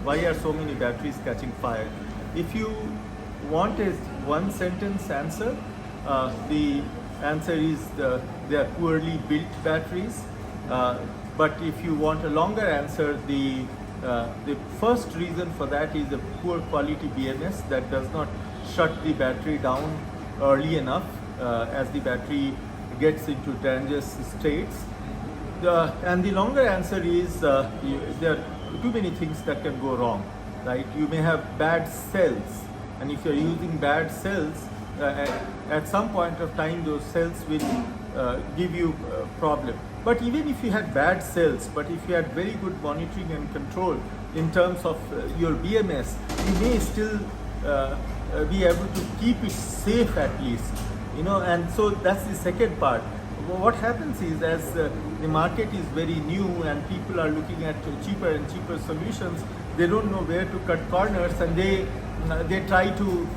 why are so many batteries catching fire? If you want a one sentence answer, the answer is they are poorly built batteries. But if you want a longer answer, the first reason for that is a poor quality BMS that does not shut the battery down early enough as the battery gets into dangerous states. And the longer answer is there are too many things that can go wrong, right? You may have bad cells, and if you're using bad cells, at some point of time those cells will give you a problem. But even if you had bad cells, but if you had very good monitoring and control in terms of your BMS, you may still be able to keep it safe at least, you know. And so that's the second part. What happens is, as the market is very new and people are looking at cheaper and cheaper solutions, they don't know where to cut corners, and they try to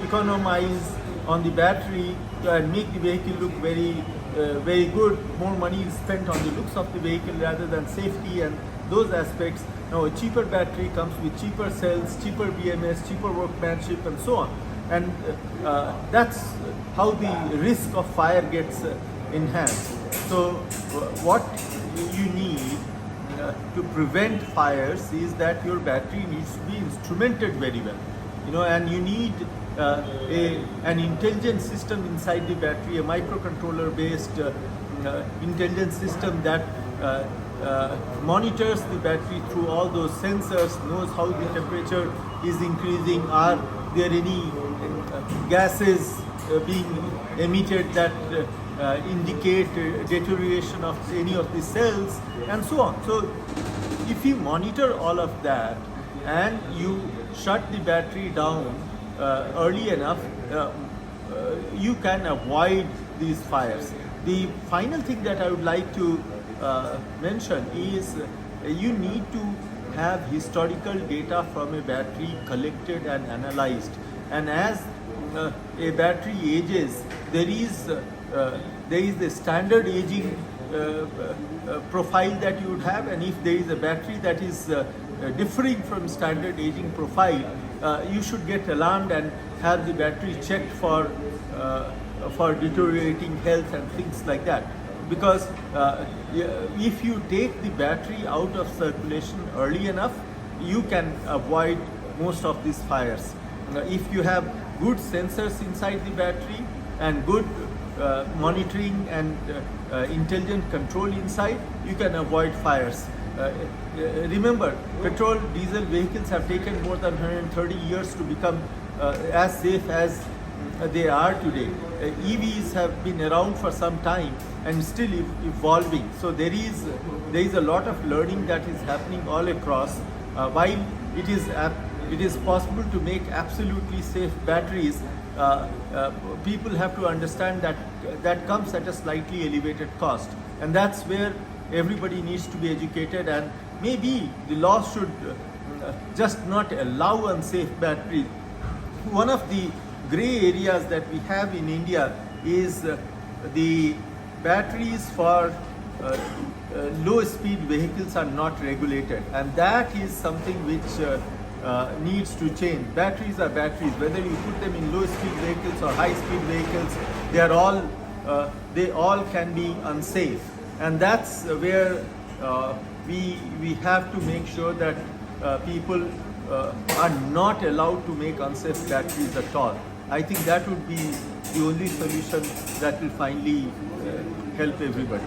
economize on the battery and make the vehicle look very good. More money is spent on the looks of the vehicle rather than safety and those aspects. Now a cheaper battery comes with cheaper cells, cheaper BMS, cheaper workmanship, and so on. And that's how the risk of fire gets enhanced. So what you need to prevent fires is that your battery needs to be instrumented very well, you know, and you need an intelligent system inside the battery, a microcontroller based intelligent system that monitors the battery through all those sensors, knows how the temperature is increasing, are there any gases being emitted that indicate deterioration of any of the cells, and so on. So if you monitor all of that and you shut the battery down early enough, you can avoid these fires. The final thing that I would like to mention is you need to have historical data from a battery collected and analyzed. And as a battery ages, there is a standard aging profile that you would have, and if there is a battery that is differing from standard aging profile, you should get alarmed and have the battery checked for deteriorating health and things like that. Because if you take the battery out of circulation early enough, you can avoid most of these fires. If you have good sensors inside the battery and good monitoring and intelligent control inside, you can avoid fires. Remember, petrol diesel vehicles have taken more than 130 years to become as safe as they are today. EVs have been around for some time and still evolving. So there is a lot of learning that is happening all across. While it is possible to make absolutely safe batteries, people have to understand that comes at a slightly elevated cost, and that's where everybody needs to be educated. And maybe the law should just not allow unsafe batteries. One of the gray areas that we have in India is the batteries for low speed vehicles are not regulated, and that is something which needs to change. Batteries are batteries, whether you put them in low speed vehicles or high speed vehicles, they all can be unsafe, and that's where we have to make sure that people are not allowed to make unsafe batteries at all. I think that would be the only solution that will finally help everybody.